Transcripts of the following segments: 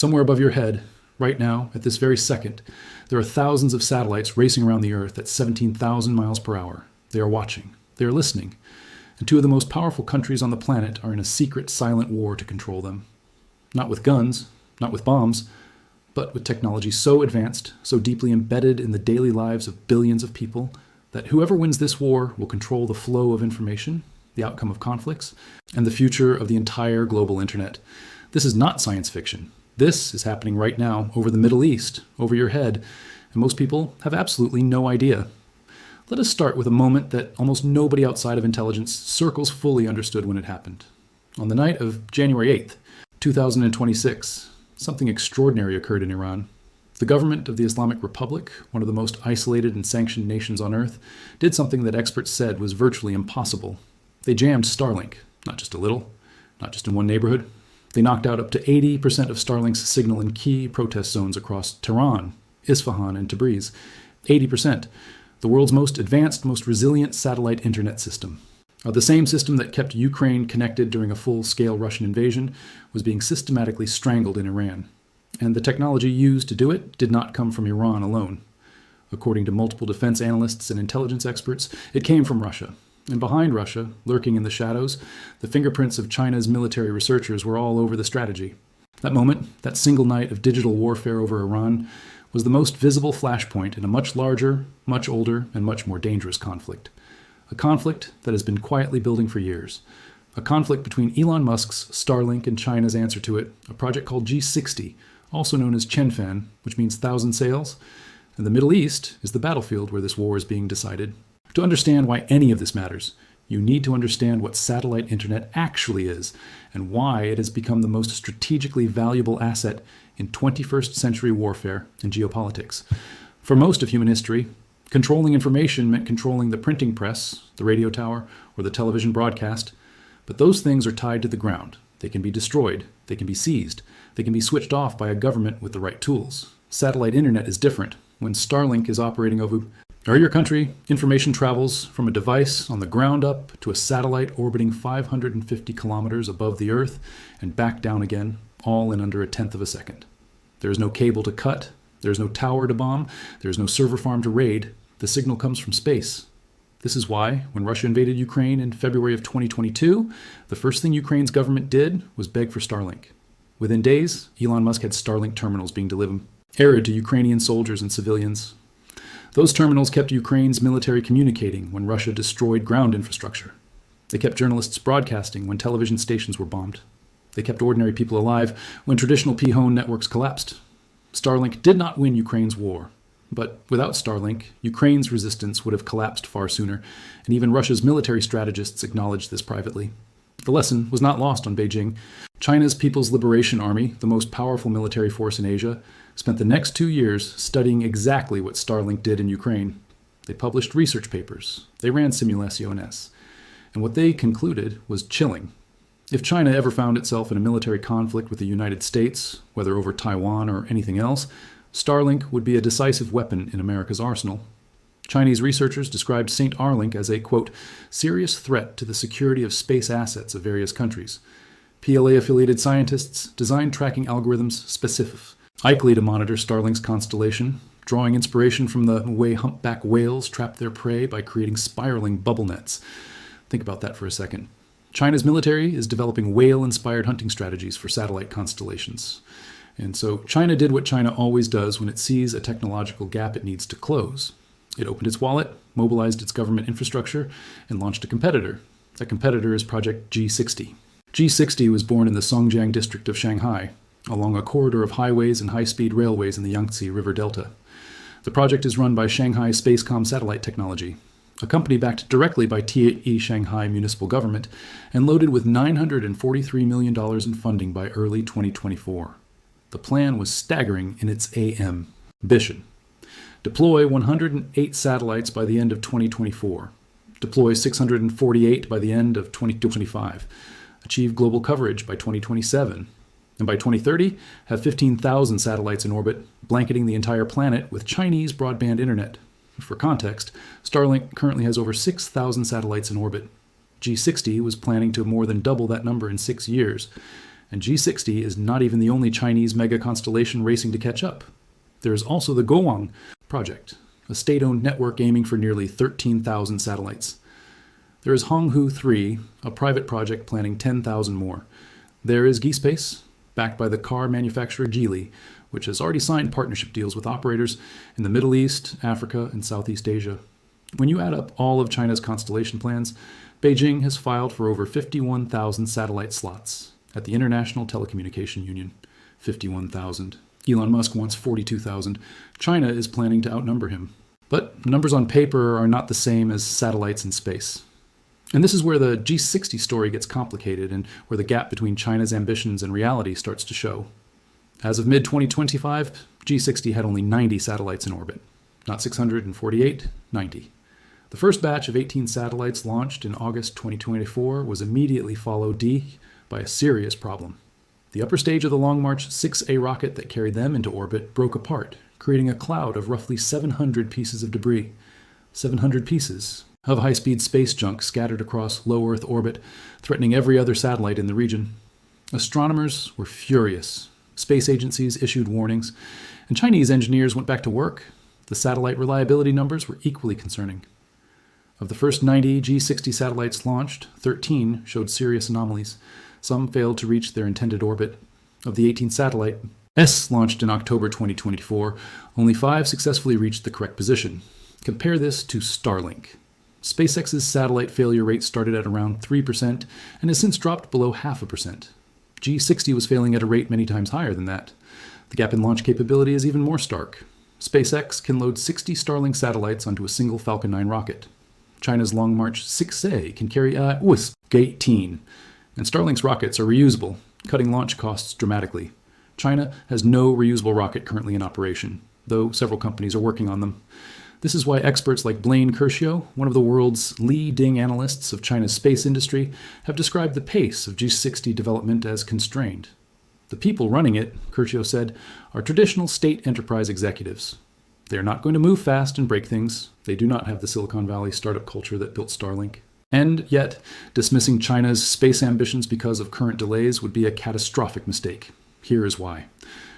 Somewhere above your head, right now, at this very second, there are thousands of satellites racing around the Earth at 17,000 miles per hour. They are watching. They are listening. And two of the most powerful countries on the planet are in a secret, silent war to control them. Not with guns, not with bombs, but with technology so advanced, so deeply embedded in the daily lives of billions of people, that whoever wins this war will control the flow of information, the outcome of conflicts, and the future of the entire global internet. This is not science fiction. This is happening right now over the Middle East, over your head, and most people have absolutely no idea. Let us start with a moment that almost nobody outside of intelligence circles fully understood when it happened. On the night of January 8th, 2026, something extraordinary occurred in Iran. The government of the Islamic Republic, one of the most isolated and sanctioned nations on Earth, did something that experts said was virtually impossible. They jammed Starlink, not just a little, not just in one neighborhood. They knocked out up to 80% of Starlink's signal in key protest zones across Tehran, Isfahan, and Tabriz. 80%. The world's most advanced, most resilient satellite internet system. The same system that kept Ukraine connected during a full-scale Russian invasion was being systematically strangled in Iran. And the technology used to do it did not come from Iran alone. According to multiple defense analysts and intelligence experts, it came from Russia. And behind Russia, lurking in the shadows, the fingerprints of China's military researchers were all over the strategy. That moment, that single night of digital warfare over Iran, was the most visible flashpoint in a much larger, much older, and much more dangerous conflict. A conflict that has been quietly building for years. A conflict between Elon Musk's Starlink and China's answer to it, a project called G60, also known as Chenfan, which means thousand sails. And the Middle East is the battlefield where this war is being decided. To understand why any of this matters, you need to understand what satellite internet actually is and why it has become the most strategically valuable asset in 21st century warfare and geopolitics. For most of human history, controlling information meant controlling the printing press, the radio tower, or the television broadcast, but those things are tied to the ground. They can be destroyed, they can be seized, they can be switched off by a government with the right tools. Satellite internet is different. When Starlink is operating over your country, information travels from a device on the ground up to a satellite orbiting 550 kilometers above the Earth and back down again, all in under a tenth of a second. There is no cable to cut, there is no tower to bomb, there is no server farm to raid. The signal comes from space. This is why, when Russia invaded Ukraine in February of 2022, the first thing Ukraine's government did was beg for Starlink. Within days, Elon Musk had Starlink terminals being delivered to Ukrainian soldiers and civilians. Those terminals kept Ukraine's military communicating when Russia destroyed ground infrastructure. They kept journalists broadcasting when television stations were bombed. They kept ordinary people alive when traditional P-hone networks collapsed. Starlink did not win Ukraine's war. But without Starlink, Ukraine's resistance would have collapsed far sooner, and even Russia's military strategists acknowledged this privately. The lesson was not lost on Beijing. China's People's Liberation Army, the most powerful military force in Asia, spent the next 2 years studying exactly what Starlink did in Ukraine. They published research papers. They ran simulaciones. And what they concluded was chilling. If China ever found itself in a military conflict with the United States, whether over Taiwan or anything else, Starlink would be a decisive weapon in America's arsenal. Chinese researchers described St. Arlink as a, quote, serious threat to the security of space assets of various countries. PLA-affiliated scientists designed tracking algorithms specifically to monitor Starlink's constellation, drawing inspiration from the way humpback whales trap their prey by creating spiraling bubble nets. Think about that for a second. China's military is developing whale-inspired hunting strategies for satellite constellations. And so China did what China always does when it sees a technological gap it needs to close. It opened its wallet, mobilized its government infrastructure, and launched a competitor. That competitor is Project G60. G60 was born in the Songjiang district of Shanghai, along a corridor of highways and high-speed railways in the Yangtze River Delta. The project is run by Shanghai Spacecom Satellite Technology, a company backed directly by TAE Shanghai municipal government and loaded with $943 million in funding by early 2024. The plan was staggering in its ambition. Deploy 108 satellites by the end of 2024. Deploy 648 by the end of 2025. Achieve global coverage by 2027. And by 2030, have 15,000 satellites in orbit, blanketing the entire planet with Chinese broadband internet. For context, Starlink currently has over 6,000 satellites in orbit. G60 was planning to more than double that number in 6 years. And G60 is not even the only Chinese mega constellation racing to catch up. There is also the Guowang project, a state-owned network aiming for nearly 13,000 satellites. There is Honghu 3, a private project planning 10,000 more. There is G60, backed by the car manufacturer Geely, which has already signed partnership deals with operators in the Middle East, Africa, and Southeast Asia. When you add up all of China's constellation plans, Beijing has filed for over 51,000 satellite slots at the International Telecommunication Union. 51,000. Elon Musk wants 42,000. China is planning to outnumber him. But numbers on paper are not the same as satellites in space. And this is where the G60 story gets complicated and where the gap between China's ambitions and reality starts to show. As of mid-2025, G60 had only 90 satellites in orbit. Not 648, 90. The first batch of 18 satellites launched in August 2024 was immediately followed by a serious problem. The upper stage of the Long March 6A rocket that carried them into orbit broke apart, creating a cloud of roughly 700 pieces of debris. 700 pieces of high-speed space junk scattered across low Earth orbit, threatening every other satellite in the region. Astronomers were furious. Space agencies issued warnings, and Chinese engineers went back to work. The satellite reliability numbers were equally concerning. Of the first 90 G60 satellites launched, 13 showed serious anomalies. Some failed to reach their intended orbit. Of the 18 satellites launched in October 2024, only 5 successfully reached the correct position. Compare this to Starlink. SpaceX's satellite failure rate started at around 3% and has since dropped below 0.5%. G60 was failing at a rate many times higher than that. The gap in launch capability is even more stark. SpaceX can load 60 Starlink satellites onto a single Falcon 9 rocket. China's Long March 6A can carry G18, and Starlink's rockets are reusable, cutting launch costs dramatically. China has no reusable rocket currently in operation, though several companies are working on them. This is why experts like Blaine Curcio, one of the world's leading analysts of China's space industry, have described the pace of G60 development as constrained. The people running it, Curcio said, are traditional state enterprise executives. They are not going to move fast and break things. They do not have the Silicon Valley startup culture that built Starlink. And yet, dismissing China's space ambitions because of current delays would be a catastrophic mistake. Here is why.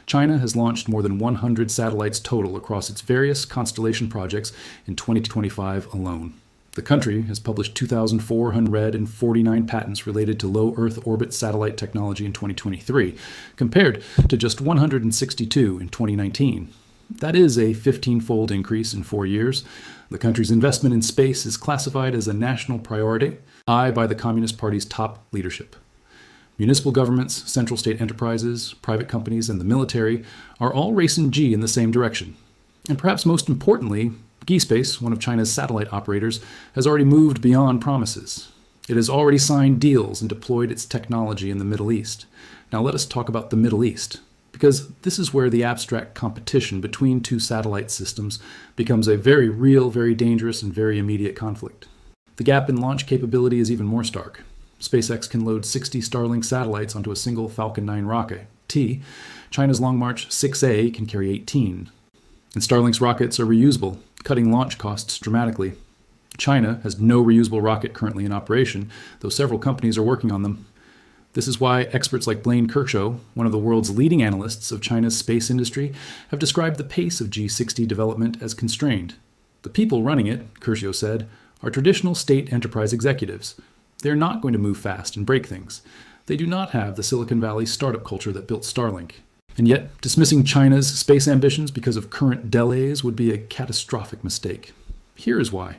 China has launched more than 100 satellites total across its various constellation projects in 2025 alone. The country has published 2,449 patents related to low Earth orbit satellite technology in 2023, compared to just 162 in 2019. That is a 15-fold increase in 4 years. The country's investment in space is classified as a national priority by the Communist Party's top leadership. Municipal governments, central state enterprises, private companies, and the military are all racing G in the same direction. And perhaps most importantly, G60, one of China's satellite operators, has already moved beyond promises. It has already signed deals and deployed its technology in the Middle East. Now let us talk about the Middle East, because this is where the abstract competition between two satellite systems becomes a very real, very dangerous, and very immediate conflict. The gap in launch capability is even more stark. SpaceX can load 60 Starlink satellites onto a single Falcon 9 rocket. China's Long March 6A can carry 18. And Starlink's rockets are reusable, cutting launch costs dramatically. China has no reusable rocket currently in operation, though several companies are working on them. This is why experts like Blaine Curcio, one of the world's leading analysts of China's space industry, have described the pace of G60 development as constrained. The people running it, Curcio said, are traditional state enterprise executives. They are not going to move fast and break things. They do not have the Silicon Valley startup culture that built Starlink. And yet, dismissing China's space ambitions because of current delays would be a catastrophic mistake. Here is why.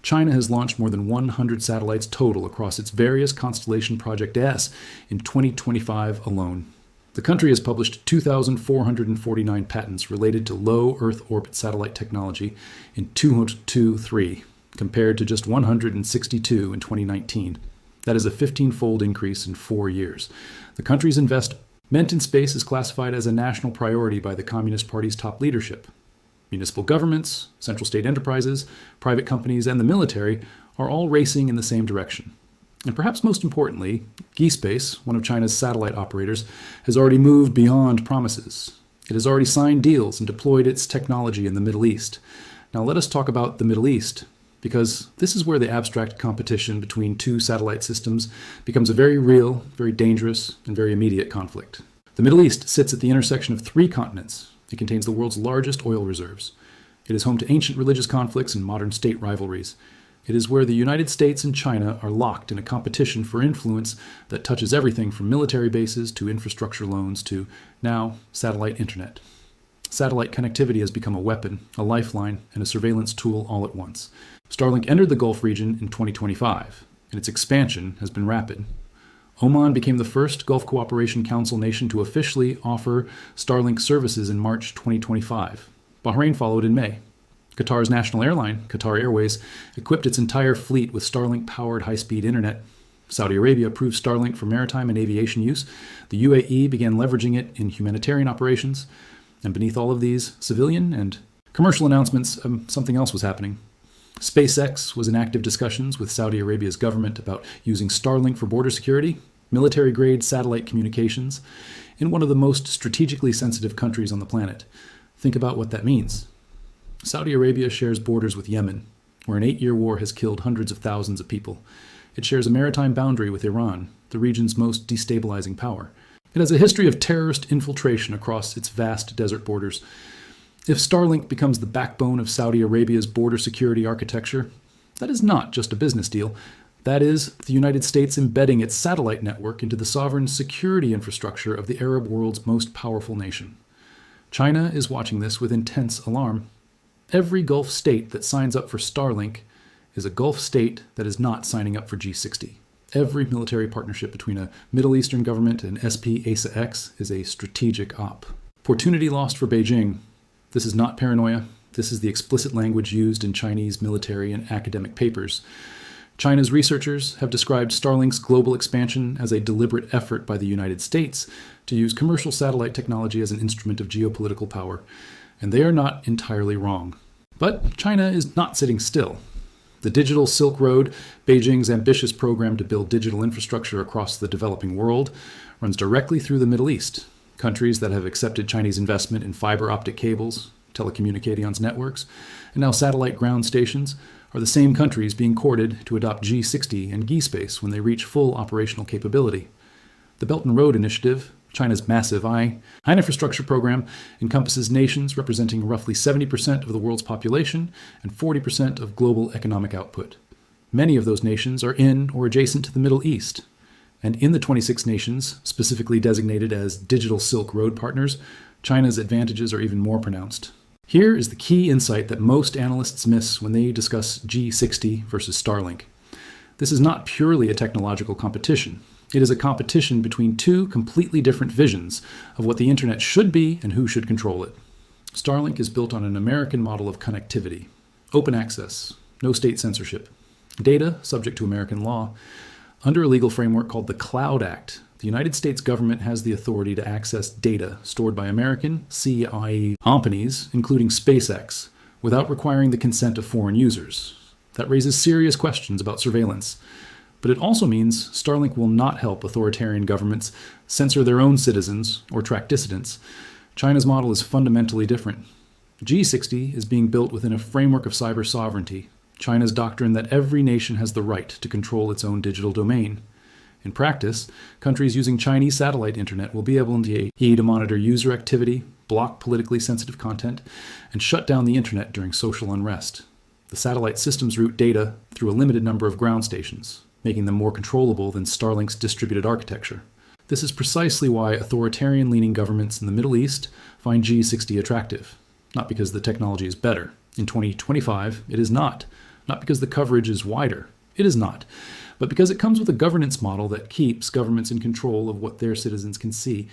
China has launched more than 100 satellites total across its various constellation Project S in 2025 alone. The country has published 2,449 patents related to low Earth orbit satellite technology in 2023, compared to just 162 in 2019. That is a 15-fold increase in 4 years. The country's investment in space is classified as a national priority by the Communist Party's top leadership. Municipal governments, central state enterprises, private companies, and the military are all racing in the same direction. And perhaps most importantly, G60, one of China's satellite operators, has already moved beyond promises. It has already signed deals and deployed its technology in the Middle East. Now let us talk about the Middle East, because this is where the abstract competition between two satellite systems becomes a very real, very dangerous, and very immediate conflict. The Middle East sits at the intersection of 3 continents. It contains the world's largest oil reserves. It is home to ancient religious conflicts and modern state rivalries. It is where the United States and China are locked in a competition for influence that touches everything from military bases to infrastructure loans to, now, satellite internet. Satellite connectivity has become a weapon, a lifeline, and a surveillance tool all at once. Starlink entered the Gulf region in 2025, and its expansion has been rapid. Oman became the first Gulf Cooperation Council nation to officially offer Starlink services in March 2025. Bahrain followed in May. Qatar's national airline, Qatar Airways, equipped its entire fleet with Starlink-powered high-speed internet. Saudi Arabia approved Starlink for maritime and aviation use. The UAE began leveraging it in humanitarian operations. And beneath all of these civilian and commercial announcements, something else was happening. SpaceX was in active discussions with Saudi Arabia's government about using Starlink for border security, military-grade satellite communications, in one of the most strategically sensitive countries on the planet. Think about what that means. Saudi Arabia shares borders with Yemen, where an 8-year war has killed hundreds of thousands of people. It shares a maritime boundary with Iran, the region's most destabilizing power. It has a history of terrorist infiltration across its vast desert borders. If Starlink becomes the backbone of Saudi Arabia's border security architecture, that is not just a business deal. That is the United States embedding its satellite network into the sovereign security infrastructure of the Arab world's most powerful nation. China is watching this with intense alarm. Every Gulf state that signs up for Starlink is a Gulf state that is not signing up for G60. Every military partnership between a Middle Eastern government and SP-ASA-X is a strategic op. Opportunity lost for Beijing. This is not paranoia. This is the explicit language used in Chinese military and academic papers. China's researchers have described Starlink's global expansion as a deliberate effort by the United States to use commercial satellite technology as an instrument of geopolitical power. And they are not entirely wrong. But China is not sitting still. The Digital Silk Road, Beijing's ambitious program to build digital infrastructure across the developing world, runs directly through the Middle East. Countries that have accepted Chinese investment in fiber optic cables, telecommunications networks, and now satellite ground stations are the same countries being courted to adopt G60 and G-Space when they reach full operational capability. The Belt and Road Initiative, China's massive high infrastructure program, encompasses nations representing roughly 70% of the world's population and 40% of global economic output. Many of those nations are in or adjacent to the Middle East. And in the 26 nations, specifically designated as Digital Silk Road partners, China's advantages are even more pronounced. Here is the key insight that most analysts miss when they discuss G60 versus Starlink. This is not purely a technological competition. It is a competition between two completely different visions of what the internet should be and who should control it. Starlink is built on an American model of connectivity, open access, no state censorship, data subject to American law. Under a legal framework called the Cloud Act, the United States government has the authority to access data stored by American CIA companies, including SpaceX, without requiring the consent of foreign users. That raises serious questions about surveillance. But it also means Starlink will not help authoritarian governments censor their own citizens or track dissidents. China's model is fundamentally different. G60 is being built within a framework of cyber sovereignty, China's doctrine that every nation has the right to control its own digital domain. In practice, countries using Chinese satellite internet will be able to monitor user activity, block politically sensitive content, and shut down the internet during social unrest. The satellite systems route data through a limited number of ground stations, making them more controllable than Starlink's distributed architecture. This is precisely why authoritarian-leaning governments in the Middle East find G60 attractive. Not because the technology is better. In 2025, it is not. Not because the coverage is wider. It is not. But because it comes with a governance model that keeps governments in control of what their citizens can see.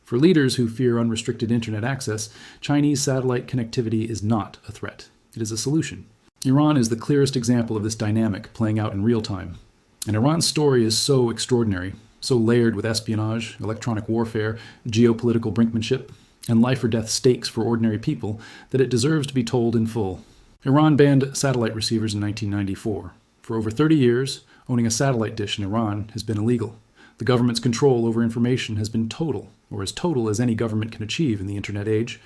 For leaders who fear unrestricted internet access, Chinese satellite connectivity is not a threat. It is a solution. Iran is the clearest example of this dynamic playing out in real time. And Iran's story is so extraordinary, so layered with espionage, electronic warfare, geopolitical brinkmanship, and life-or-death stakes for ordinary people, that it deserves to be told in full. Iran banned satellite receivers in 1994. For over 30 years, owning a satellite dish in Iran has been illegal. The government's control over information has been total, or as total as any government can achieve in the internet age.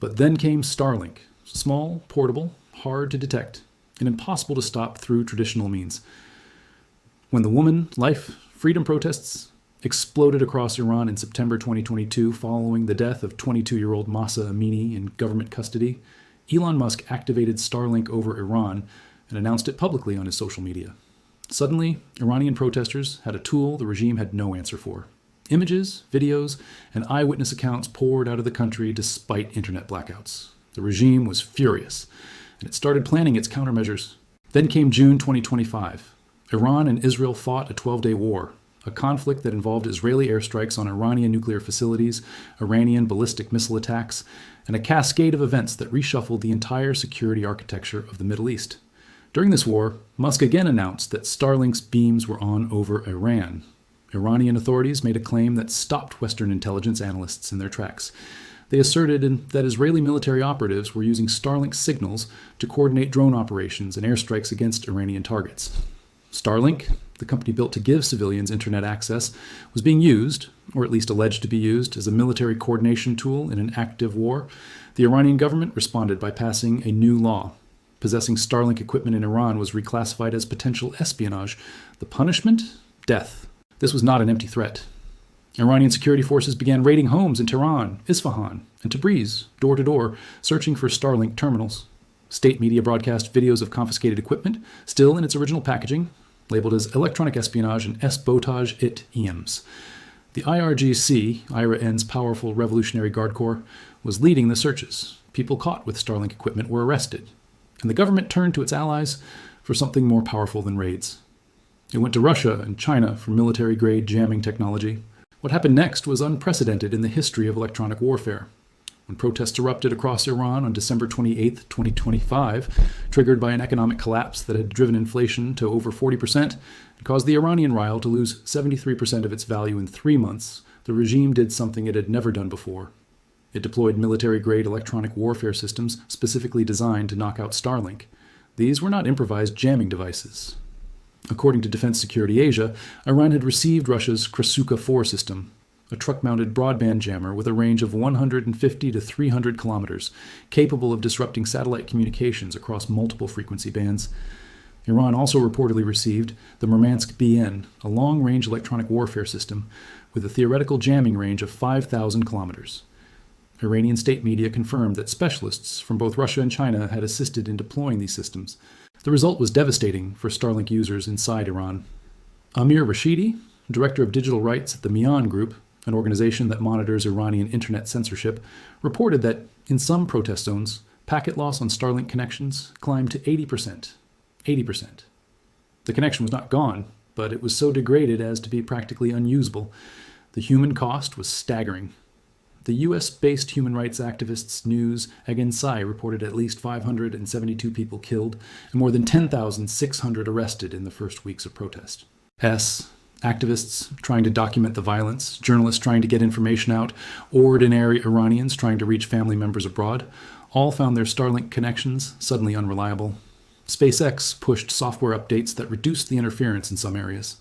But then came Starlink. Small, portable, hard to detect. and impossible to stop through traditional means. When the woman, life, freedom protests exploded across Iran in September 2022 following the death of 22-year-old Mahsa Amini in government custody, Elon Musk activated Starlink over Iran and announced it publicly on his social media. Suddenly, Iranian protesters had a tool the regime had no answer for. Images, videos, and eyewitness accounts poured out of the country despite internet blackouts. The regime was furious, and it started planning its countermeasures. Then came June 2025. Iran and Israel fought a 12-day war, a conflict that involved Israeli airstrikes on Iranian nuclear facilities, Iranian ballistic missile attacks, and a cascade of events that reshuffled the entire security architecture of the Middle East. During this war, Musk again announced that Starlink's beams were on over Iran. Iranian authorities made a claim that stopped Western intelligence analysts in their tracks. They asserted that Israeli military operatives were using Starlink signals to coordinate drone operations and airstrikes against Iranian targets. Starlink, the company built to give civilians internet access, was being used, or at least alleged to be used, as a military coordination tool in an active war. The Iranian government responded by passing a new law. Possessing Starlink equipment in Iran was reclassified as potential espionage. The punishment? Death. This was not an empty threat. Iranian security forces began raiding homes in Tehran, Isfahan, and Tabriz, door to door, searching for Starlink terminals. State media broadcast videos of confiscated equipment, still in its original packaging, labeled as electronic espionage and esbotage it EMS. The IRGC, Iran's powerful Revolutionary Guard Corps, was leading the searches. People caught with Starlink equipment were arrested, and the government turned to its allies for something more powerful than raids. It went to Russia and China for military-grade jamming technology. What happened next was unprecedented in the history of electronic warfare. When protests erupted across Iran on December 28, 2025, triggered by an economic collapse that had driven inflation to over 40% and caused the Iranian rial to lose 73% of its value in 3 months, the regime did something it had never done before. It deployed military-grade electronic warfare systems specifically designed to knock out Starlink. These were not improvised jamming devices. According to Defense Security Asia, Iran had received Russia's Krasuka 4 system, a truck-mounted broadband jammer with a range of 150 to 300 kilometers, capable of disrupting satellite communications across multiple frequency bands. Iran also reportedly received the Murmansk BN, a long-range electronic warfare system with a theoretical jamming range of 5,000 kilometers. Iranian state media confirmed that specialists from both Russia and China had assisted in deploying these systems. The result was devastating for Starlink users inside Iran. Amir Rashidi, director of digital rights at the Mian Group, an organization that monitors Iranian internet censorship, reported that in some protest zones, packet loss on Starlink connections climbed to 80%. 80%. The connection was not gone, but it was so degraded as to be practically unusable. The human cost was staggering. The US-based human rights activists News Agensai reported at least 572 people killed and more than 10,600 arrested in the first weeks of protest. Activists trying to document the violence, journalists trying to get information out, ordinary Iranians trying to reach family members abroad, all found their Starlink connections suddenly unreliable. SpaceX pushed software updates that reduced the interference in some areas.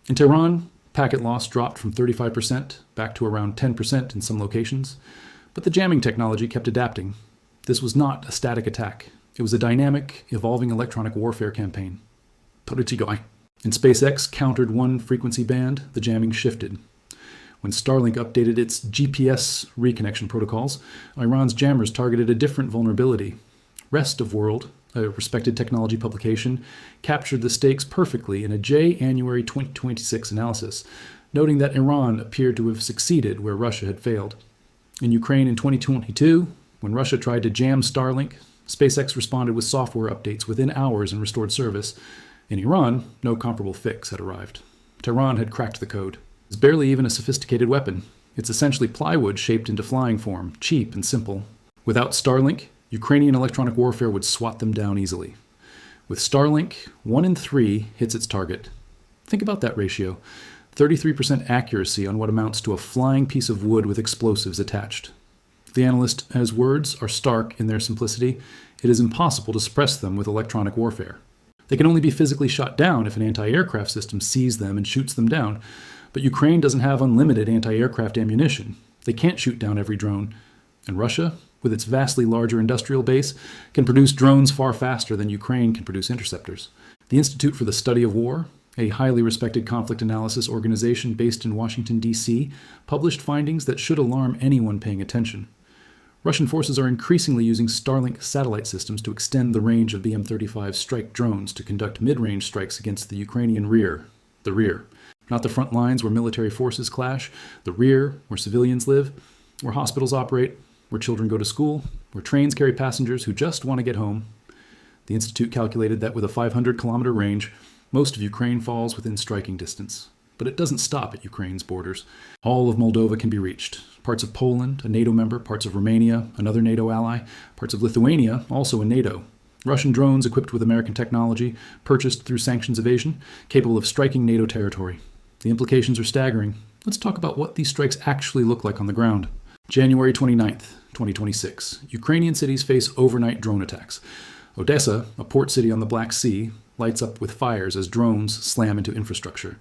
In Tehran, packet loss dropped from 35% back to around 10% in some locations, but the jamming technology kept adapting. This was not a static attack. It was a dynamic, evolving electronic warfare campaign. When SpaceX countered one frequency band, the jamming shifted. When Starlink updated its GPS reconnection protocols, Iran's jammers targeted a different vulnerability. Rest of World, a respected technology publication, captured the stakes perfectly in a January 2026 analysis, noting that Iran appeared to have succeeded where Russia had failed. In Ukraine in 2022, when Russia tried to jam Starlink, SpaceX responded with software updates within hours and restored service. In Iran, no comparable fix had arrived. Tehran had cracked the code. It's barely even a sophisticated weapon. It's essentially plywood shaped into flying form, cheap and simple. Without Starlink, Ukrainian electronic warfare would swat them down easily. With Starlink, 1 in 3 hits its target. Think about that ratio. 33% accuracy on what amounts to a flying piece of wood with explosives attached. The analyst has words are stark in their simplicity. It is impossible to suppress them with electronic warfare. They can only be physically shot down if an anti-aircraft system sees them and shoots them down. But Ukraine doesn't have unlimited anti-aircraft ammunition. They can't shoot down every drone. And Russia, with its vastly larger industrial base, can produce drones far faster than Ukraine can produce interceptors. The Institute for the Study of War, a highly respected conflict analysis organization based in Washington, D.C., published findings that should alarm anyone paying attention. Russian forces are increasingly using Starlink satellite systems to extend the range of BM-35 strike drones to conduct mid-range strikes against the Ukrainian rear, the rear. Not the front lines where military forces clash, the rear, where civilians live, where hospitals operate, where children go to school, where trains carry passengers who just want to get home. The Institute calculated that with a 500-kilometer range, most of Ukraine falls within striking distance. But it doesn't stop at Ukraine's borders. All of Moldova can be reached. Parts of Poland, a NATO member, parts of Romania, another NATO ally, parts of Lithuania, also in NATO. Russian drones equipped with American technology, purchased through sanctions evasion, capable of striking NATO territory. The implications are staggering. Let's talk about what these strikes actually look like on the ground. January 29th, 2026. Ukrainian cities face overnight drone attacks. Odessa, a port city on the Black Sea, lights up with fires as drones slam into infrastructure.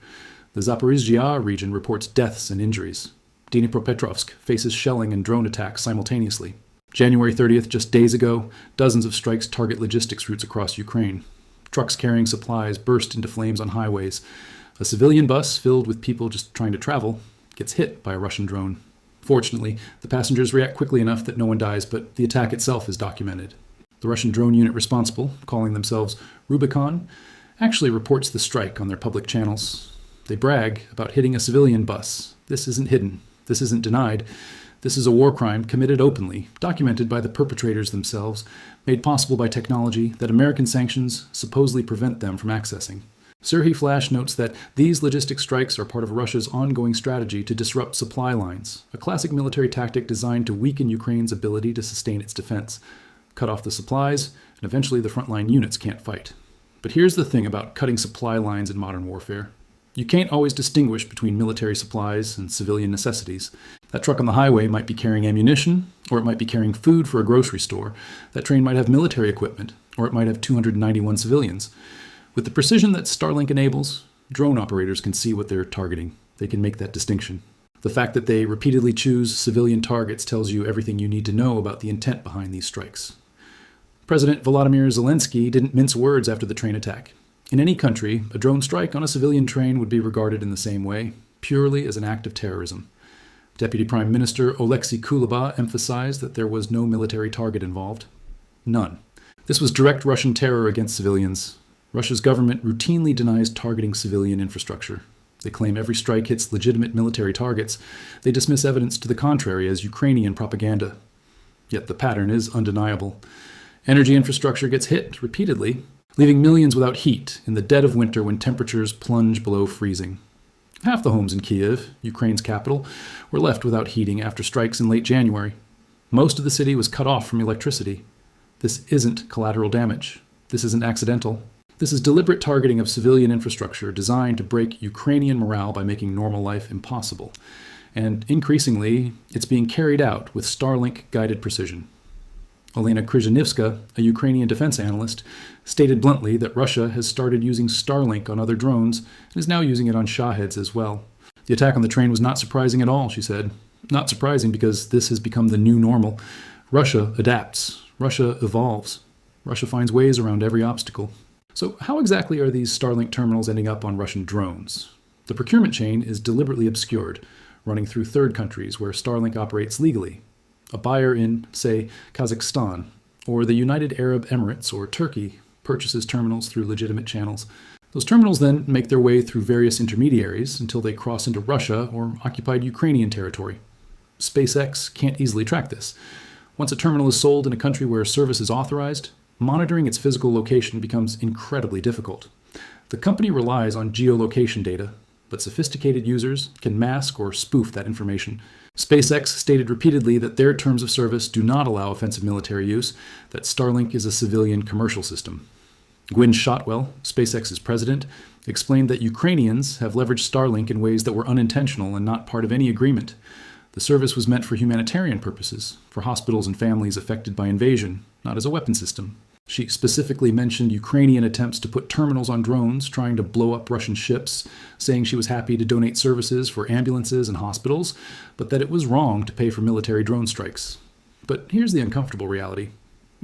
The Zaporizhzhia region reports deaths and injuries. Dnipropetrovsk faces shelling and drone attacks simultaneously. January 30th, just days ago, dozens of strikes target logistics routes across Ukraine. Trucks carrying supplies burst into flames on highways. A civilian bus filled with people just trying to travel gets hit by a Russian drone. Fortunately, the passengers react quickly enough that no one dies, but the attack itself is documented. The Russian drone unit responsible, calling themselves Rubicon, actually reports the strike on their public channels. They brag about hitting a civilian bus. This isn't hidden. This isn't denied. This is a war crime committed openly, documented by the perpetrators themselves, made possible by technology that American sanctions supposedly prevent them from accessing. Serhiy Flash notes that these logistic strikes are part of Russia's ongoing strategy to disrupt supply lines, a classic military tactic designed to weaken Ukraine's ability to sustain its defense. Cut off the supplies, and eventually the frontline units can't fight. But here's the thing about cutting supply lines in modern warfare. You can't always distinguish between military supplies and civilian necessities. That truck on the highway might be carrying ammunition, or it might be carrying food for a grocery store. That train might have military equipment, or it might have 291 civilians. With the precision that Starlink enables, drone operators can see what they're targeting. They can make that distinction. The fact that they repeatedly choose civilian targets tells you everything you need to know about the intent behind these strikes. President Volodymyr Zelensky didn't mince words after the train attack. In any country, a drone strike on a civilian train would be regarded in the same way, purely as an act of terrorism. Deputy Prime Minister Oleksiy Kuleba emphasized that there was no military target involved. None. This was direct Russian terror against civilians. Russia's government routinely denies targeting civilian infrastructure. They claim every strike hits legitimate military targets. They dismiss evidence to the contrary as Ukrainian propaganda. Yet the pattern is undeniable. Energy infrastructure gets hit repeatedly, leaving millions without heat in the dead of winter when temperatures plunge below freezing. Half the homes in Kyiv, Ukraine's capital, were left without heating after strikes in late January. Most of the city was cut off from electricity. This isn't collateral damage. This isn't accidental. This is deliberate targeting of civilian infrastructure designed to break Ukrainian morale by making normal life impossible. And increasingly, it's being carried out with Starlink-guided precision. Olena Kryzhenivska, a Ukrainian defense analyst, stated bluntly that Russia has started using Starlink on other drones and is now using it on Shaheds as well. The attack on the train was not surprising at all, she said. Not surprising because this has become the new normal. Russia adapts. Russia evolves. Russia finds ways around every obstacle. So how exactly are these Starlink terminals ending up on Russian drones? The procurement chain is deliberately obscured, running through third countries where Starlink operates legally. A buyer in, say, Kazakhstan, or the United Arab Emirates or Turkey purchases terminals through legitimate channels. Those terminals then make their way through various intermediaries until they cross into Russia or occupied Ukrainian territory. SpaceX can't easily track this. Once a terminal is sold in a country where service is authorized, monitoring its physical location becomes incredibly difficult. The company relies on geolocation data, but sophisticated users can mask or spoof that information. SpaceX stated repeatedly that their terms of service do not allow offensive military use, that Starlink is a civilian commercial system. Gwynne Shotwell, SpaceX's president, explained that Ukrainians have leveraged Starlink in ways that were unintentional and not part of any agreement. The service was meant for humanitarian purposes, for hospitals and families affected by invasion, not as a weapon system. She specifically mentioned Ukrainian attempts to put terminals on drones trying to blow up Russian ships, saying she was happy to donate services for ambulances and hospitals, but that it was wrong to pay for military drone strikes. But here's the uncomfortable reality.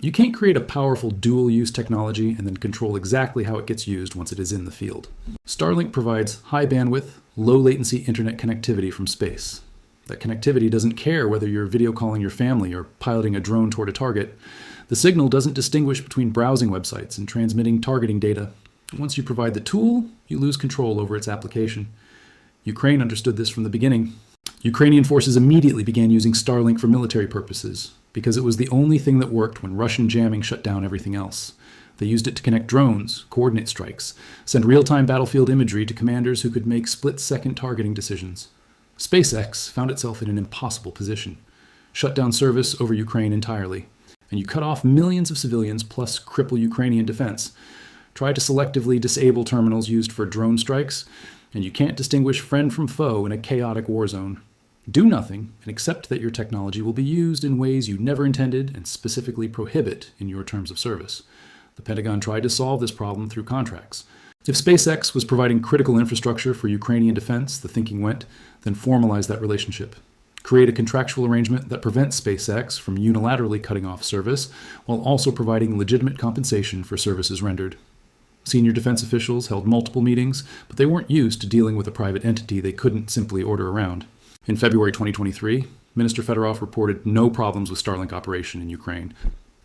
You can't create a powerful dual-use technology and then control exactly how it gets used once it is in the field. Starlink provides high-bandwidth, low-latency internet connectivity from space. That connectivity doesn't care whether you're video calling your family or piloting a drone toward a target. The signal doesn't distinguish between browsing websites and transmitting targeting data. Once you provide the tool, you lose control over its application. Ukraine understood this from the beginning. Ukrainian forces immediately began using Starlink for military purposes, because it was the only thing that worked when Russian jamming shut down everything else. They used it to connect drones, coordinate strikes, send real-time battlefield imagery to commanders who could make split-second targeting decisions. SpaceX found itself in an impossible position. Shut down service over Ukraine entirely. And you cut off millions of civilians plus cripple Ukrainian defense. Try to selectively disable terminals used for drone strikes, and you can't distinguish friend from foe in a chaotic war zone. Do nothing and accept that your technology will be used in ways you never intended and specifically prohibit in your terms of service. The Pentagon tried to solve this problem through contracts. If SpaceX was providing critical infrastructure for Ukrainian defense, the thinking went, then formalize that relationship. Create a contractual arrangement that prevents SpaceX from unilaterally cutting off service while also providing legitimate compensation for services rendered. Senior defense officials held multiple meetings, but they weren't used to dealing with a private entity they couldn't simply order around. In February 2023, Minister Fedorov reported no problems with Starlink operation in Ukraine.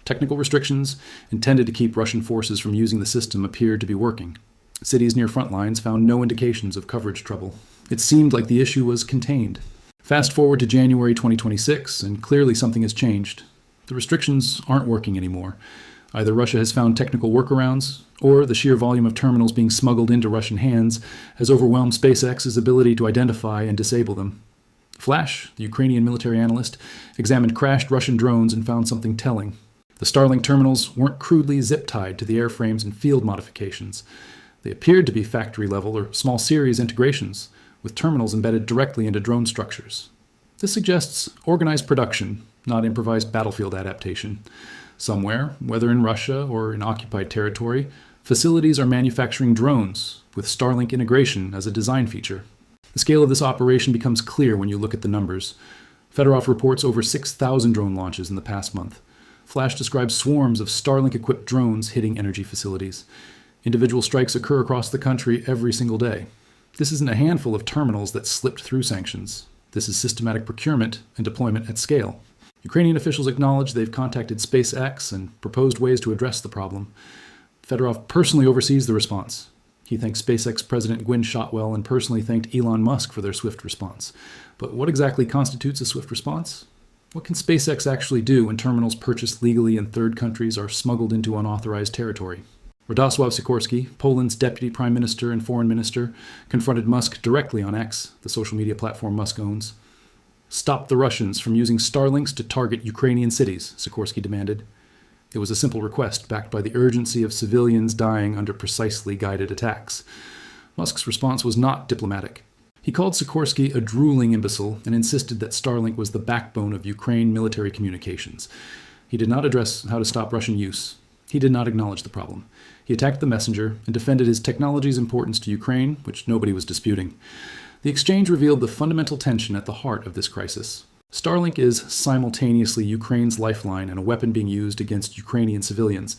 Technical restrictions intended to keep Russian forces from using the system appeared to be working. Cities near front lines found no indications of coverage trouble. It seemed like the issue was contained. Fast forward to January 2026, and clearly something has changed. The restrictions aren't working anymore. Either Russia has found technical workarounds, or the sheer volume of terminals being smuggled into Russian hands has overwhelmed SpaceX's ability to identify and disable them. Flash, the Ukrainian military analyst, examined crashed Russian drones and found something telling. The Starlink terminals weren't crudely zip-tied to the airframes and field modifications. They appeared to be factory-level or small series integrations, with terminals embedded directly into drone structures. This suggests organized production, not improvised battlefield adaptation. Somewhere, whether in Russia or in occupied territory, facilities are manufacturing drones, with Starlink integration as a design feature. The scale of this operation becomes clear when you look at the numbers. Fedorov reports over 6,000 drone launches in the past month. Flash describes swarms of Starlink-equipped drones hitting energy facilities. Individual strikes occur across the country every single day. This isn't a handful of terminals that slipped through sanctions. This is systematic procurement and deployment at scale. Ukrainian officials acknowledge they've contacted SpaceX and proposed ways to address the problem. Fedorov personally oversees the response. He thanks SpaceX President Gwynne Shotwell and personally thanked Elon Musk for their swift response. But what exactly constitutes a swift response? What can SpaceX actually do when terminals purchased legally in third countries are smuggled into unauthorized territory? Radosław Sikorski, Poland's deputy prime minister and foreign minister, confronted Musk directly on X, the social media platform Musk owns. Stop the Russians from using Starlinks to target Ukrainian cities, Sikorski demanded. It was a simple request backed by the urgency of civilians dying under precisely guided attacks. Musk's response was not diplomatic. He called Sikorski a drooling imbecile and insisted that Starlink was the backbone of Ukraine military communications. He did not address how to stop Russian use. He did not acknowledge the problem. He attacked the messenger and defended his technology's importance to Ukraine, which nobody was disputing. The exchange revealed the fundamental tension at the heart of this crisis. Starlink is simultaneously Ukraine's lifeline and a weapon being used against Ukrainian civilians.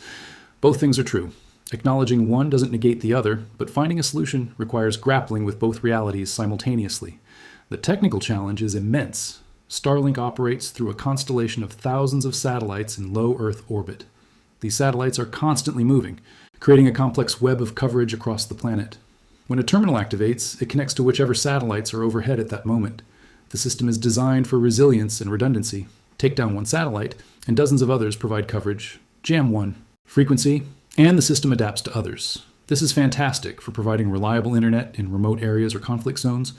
Both things are true. Acknowledging one doesn't negate the other, but finding a solution requires grappling with both realities simultaneously. The technical challenge is immense. Starlink operates through a constellation of thousands of satellites in low Earth orbit. These satellites are constantly moving, creating a complex web of coverage across the planet. When a terminal activates, it connects to whichever satellites are overhead at that moment. The system is designed for resilience and redundancy. Take down one satellite, and dozens of others provide coverage. Jam one. Frequency, and the system adapts to others. This is fantastic for providing reliable internet in remote areas or conflict zones.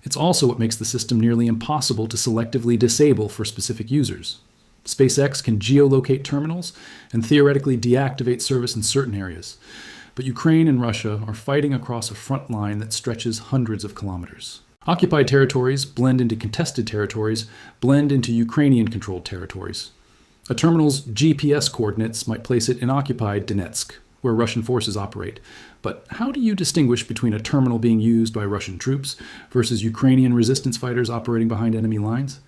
It's also what makes the system nearly impossible to selectively disable for specific users. SpaceX can geolocate terminals and theoretically deactivate service in certain areas. But Ukraine and Russia are fighting across a front line that stretches hundreds of kilometers. Occupied territories blend into contested territories, blend into Ukrainian-controlled territories. A terminal's GPS coordinates might place it in occupied Donetsk, where Russian forces operate. But how do you distinguish between a terminal being used by Russian troops versus Ukrainian resistance fighters operating behind enemy lines?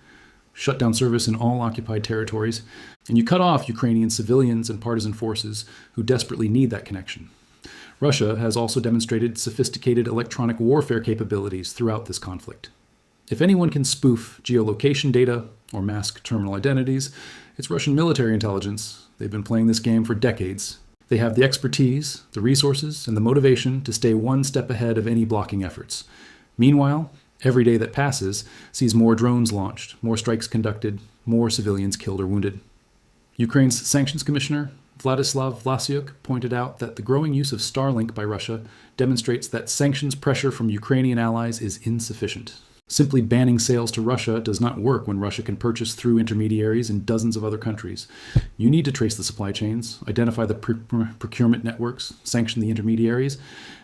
shut down service in all occupied territories, and you cut off Ukrainian civilians and partisan forces who desperately need that connection. Russia has also demonstrated sophisticated electronic warfare capabilities throughout this conflict. If anyone can spoof geolocation data or mask terminal identities, it's Russian military intelligence. They've been playing this game for decades. They have the expertise, the resources, and the motivation to stay one step ahead of any blocking efforts. Meanwhile, every day that passes sees more drones launched, more strikes conducted, more civilians killed or wounded. Ukraine's sanctions commissioner, Vladislav Vlasyuk, pointed out that the growing use of Starlink by Russia demonstrates that sanctions pressure from Ukrainian allies is insufficient. Simply banning sales to Russia does not work when Russia can purchase through intermediaries in dozens of other countries. You need to trace the supply chains, identify the procurement networks, sanction the intermediaries,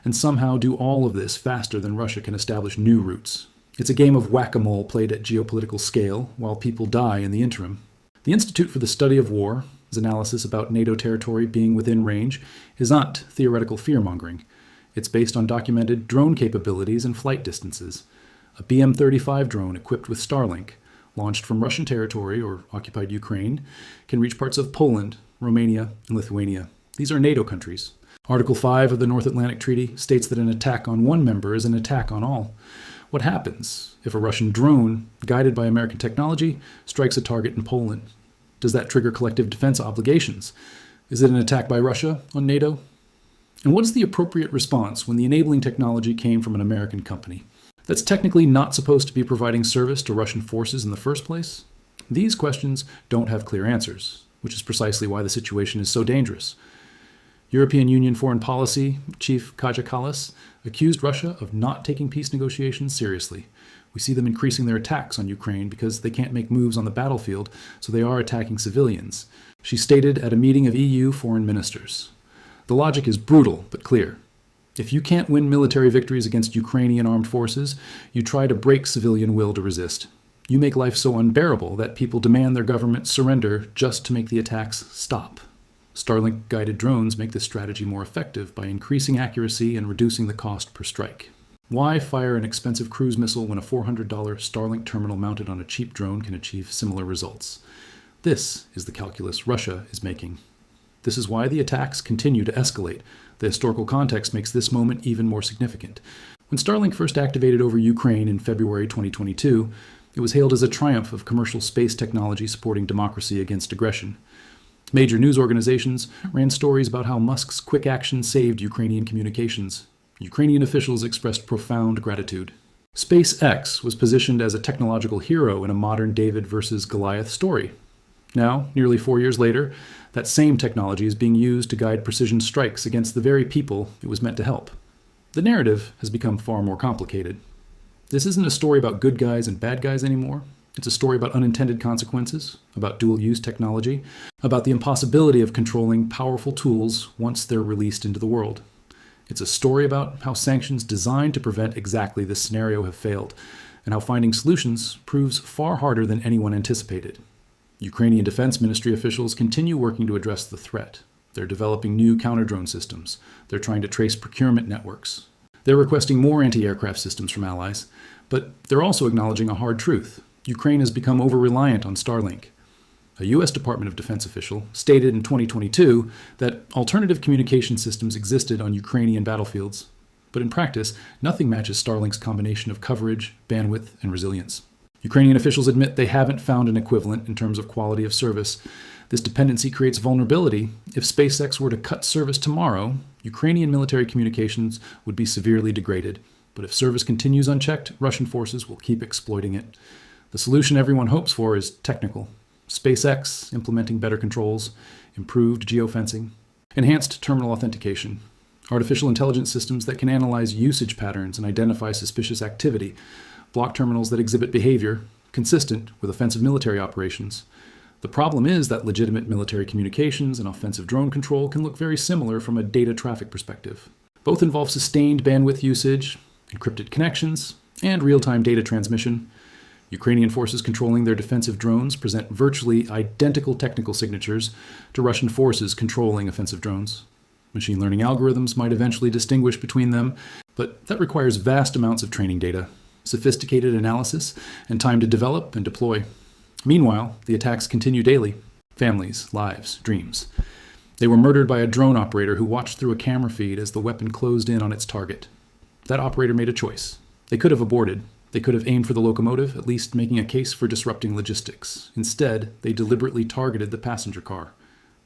and somehow do all of this faster than Russia can establish new routes. It's a game of whack-a-mole played at geopolitical scale while people die in the interim. The Institute for the Study of War's analysis about NATO territory being within range is not theoretical fear-mongering. It's based on documented drone capabilities and flight distances. A BM-35 drone equipped with Starlink, launched from Russian territory or occupied Ukraine, can reach parts of Poland, Romania, and Lithuania. These are NATO countries. Article 5 of the North Atlantic Treaty states that an attack on one member is an attack on all. What happens if a Russian drone, guided by American technology, strikes a target in Poland? Does that trigger collective defense obligations? Is it an attack by Russia on NATO? And what is the appropriate response when the enabling technology came from an American company that's technically not supposed to be providing service to Russian forces in the first place? These questions don't have clear answers, which is precisely why the situation is so dangerous. European Union Foreign Policy Chief Kaja Kallas accused Russia of not taking peace negotiations seriously. We see them increasing their attacks on Ukraine because they can't make moves on the battlefield, so they are attacking civilians. She stated at a meeting of EU foreign ministers. The logic is brutal but clear. If you can't win military victories against Ukrainian armed forces, you try to break civilian will to resist. You make life so unbearable that people demand their government surrender just to make the attacks stop. Starlink-guided drones make this strategy more effective by increasing accuracy and reducing the cost per strike. Why fire an expensive cruise missile when a $400 Starlink terminal mounted on a cheap drone can achieve similar results? This is the calculus Russia is making. This is why the attacks continue to escalate. The historical context makes this moment even more significant. When Starlink first activated over Ukraine in February 2022, it was hailed as a triumph of commercial space technology supporting democracy against aggression. Major news organizations ran stories about how Musk's quick action saved Ukrainian communications. Ukrainian officials expressed profound gratitude. SpaceX was positioned as a technological hero in a modern David versus Goliath story. Now, nearly 4 years later, that same technology is being used to guide precision strikes against the very people it was meant to help. The narrative has become far more complicated. This isn't a story about good guys and bad guys anymore. It's a story about unintended consequences, about dual-use technology, about the impossibility of controlling powerful tools once they're released into the world. It's a story about how sanctions designed to prevent exactly this scenario have failed, and how finding solutions proves far harder than anyone anticipated. Ukrainian Defense Ministry officials continue working to address the threat. They're developing new counter-drone systems. They're trying to trace procurement networks. They're requesting more anti-aircraft systems from allies, but they're also acknowledging a hard truth. Ukraine has become over-reliant on Starlink. A U.S. Department of Defense official stated in 2022 that alternative communication systems existed on Ukrainian battlefields, but in practice, nothing matches Starlink's combination of coverage, bandwidth, and resilience. Ukrainian officials admit they haven't found an equivalent in terms of quality of service. This dependency creates vulnerability. If SpaceX were to cut service tomorrow, Ukrainian military communications would be severely degraded. But if service continues unchecked, Russian forces will keep exploiting it. The solution everyone hopes for is technical. SpaceX implementing better controls, improved geofencing, enhanced terminal authentication, artificial intelligence systems that can analyze usage patterns and identify suspicious activity, block terminals that exhibit behavior consistent with offensive military operations. The problem is that legitimate military communications and offensive drone control can look very similar from a data traffic perspective. Both involve sustained bandwidth usage, encrypted connections, and real-time data transmission. Ukrainian forces controlling their defensive drones present virtually identical technical signatures to Russian forces controlling offensive drones. Machine learning algorithms might eventually distinguish between them, but that requires vast amounts of training data, sophisticated analysis, and time to develop and deploy. Meanwhile, the attacks continue daily. Families, lives, dreams. They were murdered by a drone operator who watched through a camera feed as the weapon closed in on its target. That operator made a choice. They could have aborted. They could have aimed for the locomotive, at least making a case for disrupting logistics. Instead, they deliberately targeted the passenger car.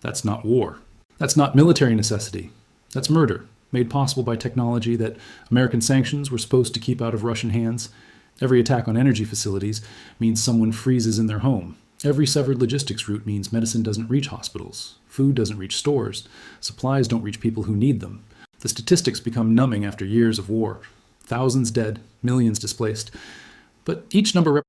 That's not war. That's not military necessity. That's murder, made possible by technology that American sanctions were supposed to keep out of Russian hands. Every attack on energy facilities means someone freezes in their home. Every severed logistics route means medicine doesn't reach hospitals, food doesn't reach stores, supplies don't reach people who need them. The statistics become numbing after years of war. Thousands dead, millions displaced. But each number